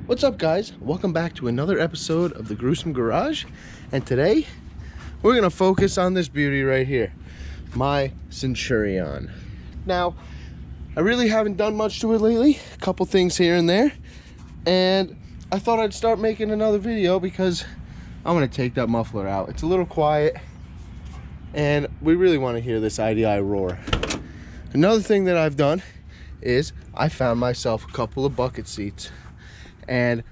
What's up, guys? Welcome back to another episode of the Gruesome Garage, and today we're gonna focus on this beauty right here, my Centurion. Now, I really haven't done much to it lately, a couple things here and there, and I thought I'd start making another video because I'm gonna take that muffler out. It's a little quiet and we really want to hear this IDI roar. Another thing that I've done is I found myself a couple of bucket seats, and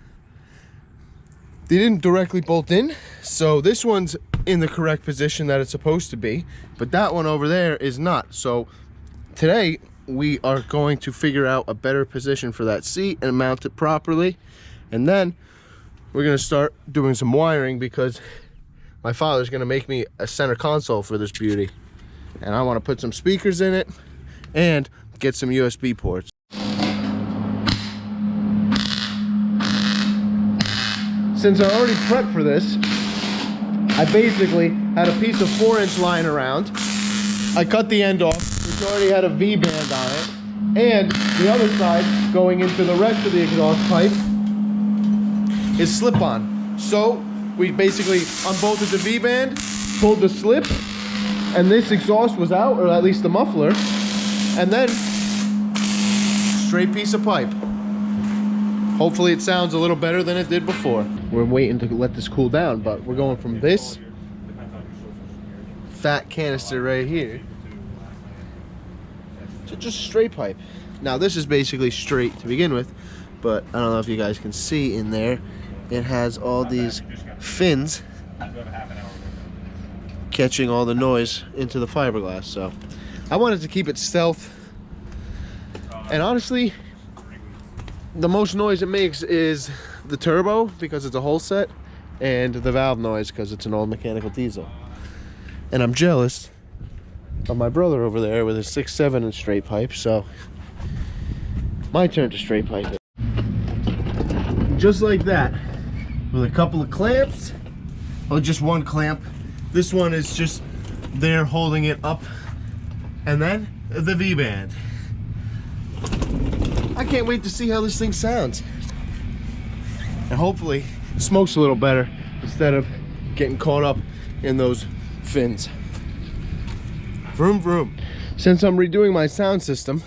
they didn't directly bolt in, so this one's in the correct position that it's supposed to be, but that one over there is not. So today we are going to figure out a better position for that seat and mount it properly, and then we're going to start doing some wiring because my father's going to make me a center console for this beauty, and I want to put some speakers in it and get some USB ports. Since I already prepped for this, I basically had a piece of 4-inch line around. I cut the end off, which already had a V-band on it, and the other side going into the rest of the exhaust pipe is slip-on. So we basically unbolted the V-band, pulled the slip, and this exhaust was out, or at least the muffler, and then straight piece of pipe. Hopefully it sounds a little better than it did before. We're waiting to let this cool down, but we're going from this fat canister right here to just straight pipe. Now this is basically straight to begin with, but I don't know if you guys can see in there, it has all these fins catching all the noise into the fiberglass. So I wanted to keep it stealth, and honestly the most noise it makes is the turbo because it's a whole set, and the valve noise because it's an old mechanical diesel. And I'm jealous of my brother over there with his 6.7 and straight pipe, so my turn to straight pipe it. Just like that, with a couple of clamps, or just one clamp. This one is just there holding it up, and then the V-band. I can't wait to see how this thing sounds, and hopefully it smokes a little better instead of getting caught up in those fins. Vroom vroom. Since I'm redoing my sound system,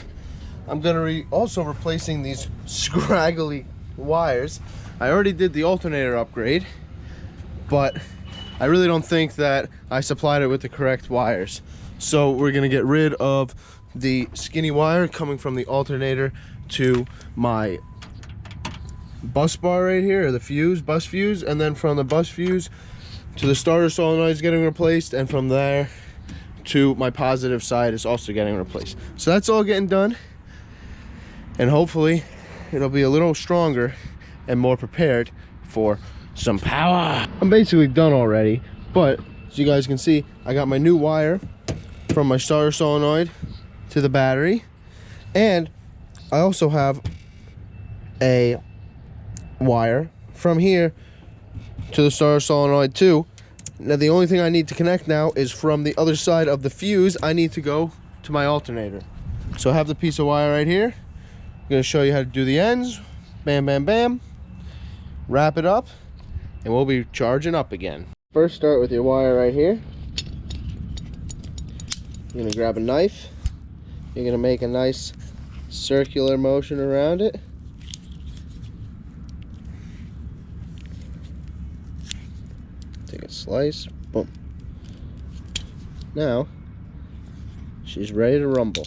I'm gonna also replacing these scraggly wires. I already did the alternator upgrade, but I really don't think that I supplied it with the correct wires. So we're gonna get rid of the skinny wire coming from the alternator to my bus bar right here, or the fuse, bus fuse, and then from the bus fuse to the starter solenoid is getting replaced, and from there to my positive side is also getting replaced. So that's all getting done, and hopefully it'll be a little stronger and more prepared for some power. I'm basically done already, but as you guys can see, I got my new wire from my starter solenoid to the battery, and I also have a wire from here to the starter solenoid too. Now the only thing I need to connect now is from the other side of the fuse. I need to go to my alternator. So I have the piece of wire right here. I'm going to show you how to do the ends. Bam, bam, bam. Wrap it up, and we'll be charging up again. First, start with your wire right here. You're going to grab a knife. You're going to make a nice circular motion around it. Take a slice. Boom. Now she's ready to rumble.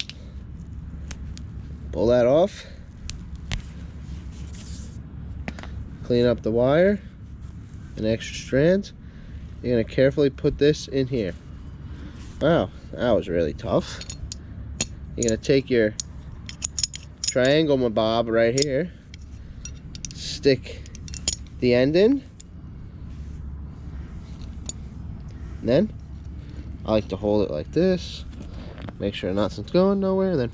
Pull that off. Clean up the wire and extra strands. You're going to carefully put this in here. Wow, that was really tough. You're going to take your triangle bob right here, stick the end in, and then I like to hold it like this, make sure nothing's going nowhere, then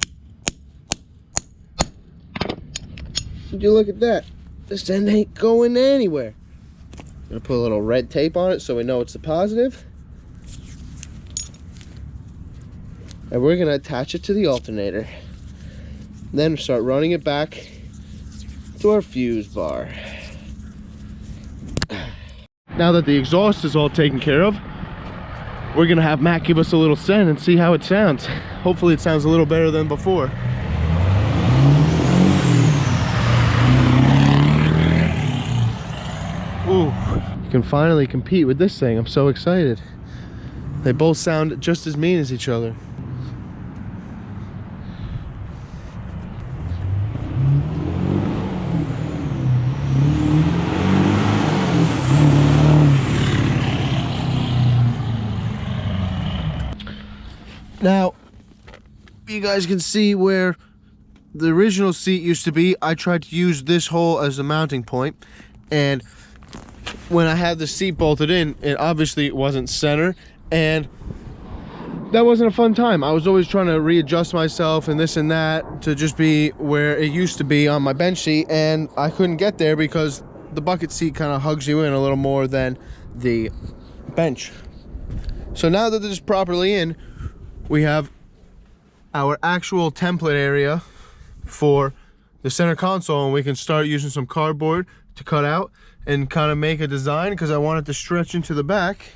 would you look at that, this end ain't going anywhere. I'm gonna put a little red tape on it so we know it's the positive, and we're gonna attach it to the alternator. Then start running it back to our fuse bar. now that the exhaust is all taken care of, we're gonna have Matt give us a little send and see how it sounds. Hopefully it sounds a little better than before. Ooh, you can finally compete with this thing. I'm so excited. They both sound just as mean as each other. Now, you guys can see where the original seat used to be. I tried to use this hole as a mounting point, and when I had the seat bolted in, it obviously wasn't center, and that wasn't a fun time. I was always trying to readjust myself and this and that to just be where it used to be on my bench seat, and I couldn't get there because the bucket seat kind of hugs you in a little more than the bench. So now that this is properly in, we have our actual template area for the center console, and we can start using some cardboard to cut out and kind of make a design, because I want it to stretch into the back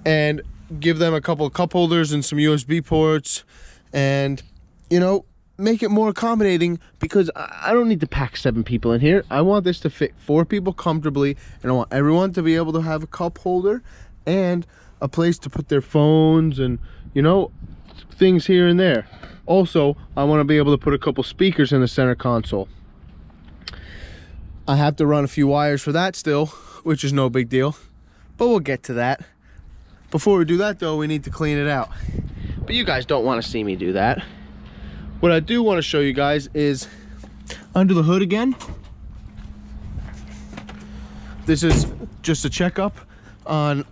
and give them a couple of cup holders and some USB ports, and, you know, make it more accommodating, because I don't need to pack 7 people in here. I want this to fit 4 people comfortably, and I want everyone to be able to have a cup holder and a place to put their phones and, you know, things here and there. Also, I want to be able to put a couple speakers in the center console. I have to run a few wires for that still, which is no big deal, but we'll get to that. Before we do that though, we need to clean it out, but you guys don't want to see me do that. What I do want to show you guys is under the hood again. This is just a checkup on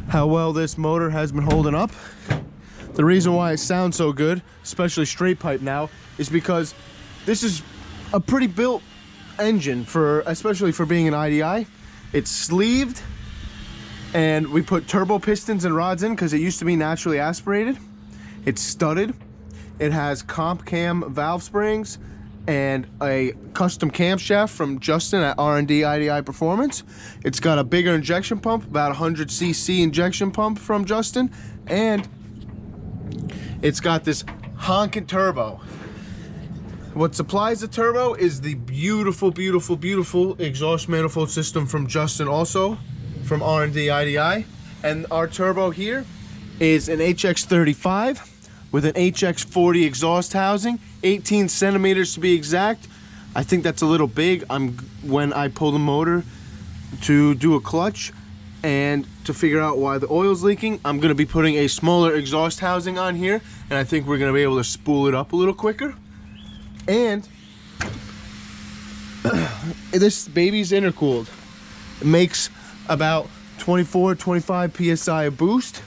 how well this motor has been holding up. The reason why it sounds so good, especially straight pipe now, is because this is a pretty built engine, for especially for being an IDI. It's sleeved, and we put turbo pistons and rods in because it used to be naturally aspirated. It's studded. It has comp cam valve springs and a custom camshaft from Justin at R&D IDI Performance. It's got a bigger injection pump, about 100cc injection pump from Justin, and it's got this honking turbo. What supplies the turbo is the beautiful, beautiful, beautiful exhaust manifold system from Justin, also from R&D IDI. And our turbo here is an HX35 with an HX40 exhaust housing, 18 centimeters to be exact. I think that's a little big. When I pull the motor to do a clutch and to figure out why the oil's leaking, I'm gonna be putting a smaller exhaust housing on here, and I think we're gonna be able to spool it up a little quicker. And this baby's intercooled. It makes about 24-25 psi of boost.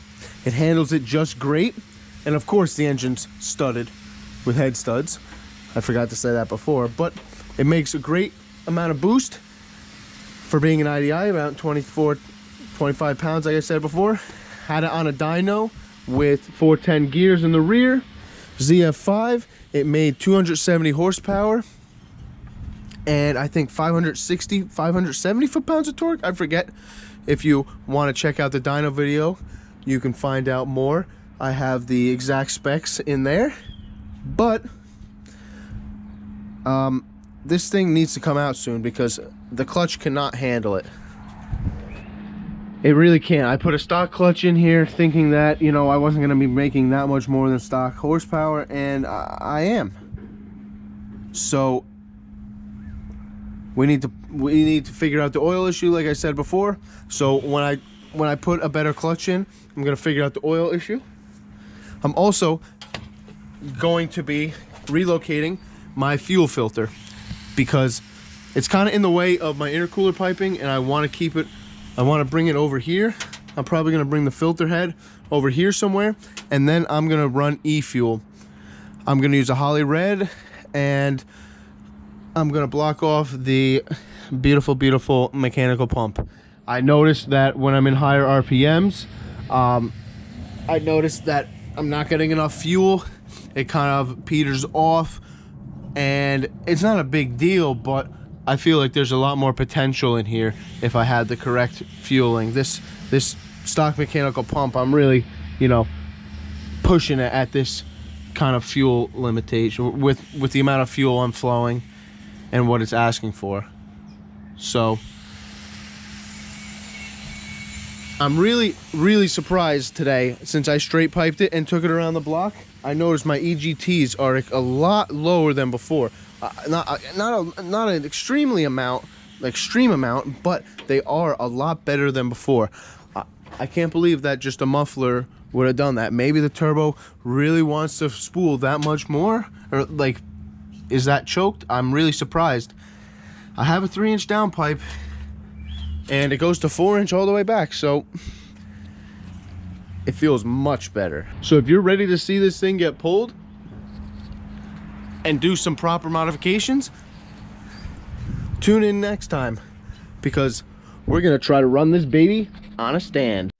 It handles it just great. And of course the engine's studded with head studs. I forgot to say that before, but it makes a great amount of boost for being an IDI, about 24-25 pounds like I said before. Had it on a dyno with 410 gears in the rear, ZF5. It made 270 horsepower and I think 570 foot-pounds of torque. I forget. If you want to check out the dyno video, you can find out more. I have the exact specs in there, but this thing needs to come out soon because the clutch cannot handle it. It really can't. I put a stock clutch in here thinking that, you know, I wasn't going to be making that much more than stock horsepower, and I am. So we need to figure out the oil issue, like I said before. So when I put a better clutch in, I'm going to figure out the oil issue. I'm also going to be relocating my fuel filter because it's kind of in the way of my intercooler piping, and I want to keep it. I want to bring it over here. I'm probably going to bring the filter head over here somewhere, and then I'm going to run e-fuel. I'm going to use a Holly Red, and I'm going to block off the beautiful, beautiful mechanical pump. I noticed that when I'm in higher RPMs, I noticed that I'm not getting enough fuel. It kind of peters off, and it's not a big deal, but I feel like there's a lot more potential in here if I had the correct fueling. This stock mechanical pump, I'm really, you know, pushing it at this kind of fuel limitation with the amount of fuel I'm flowing and what it's asking for. So I'm really surprised today, since I straight piped it and took it around the block. I noticed my EGTs are a lot lower than before. Not an extreme amount, but they are a lot better than before. I can't believe that just a muffler would have done that. Maybe the turbo really wants to spool that much more, or like, is that choked? I'm really surprised. I have a 3-inch downpipe and it goes to 4-inch all the way back, so it feels much better. So if you're ready to see this thing get pulled and do some proper modifications, tune in next time, because we're gonna try to run this baby on a stand.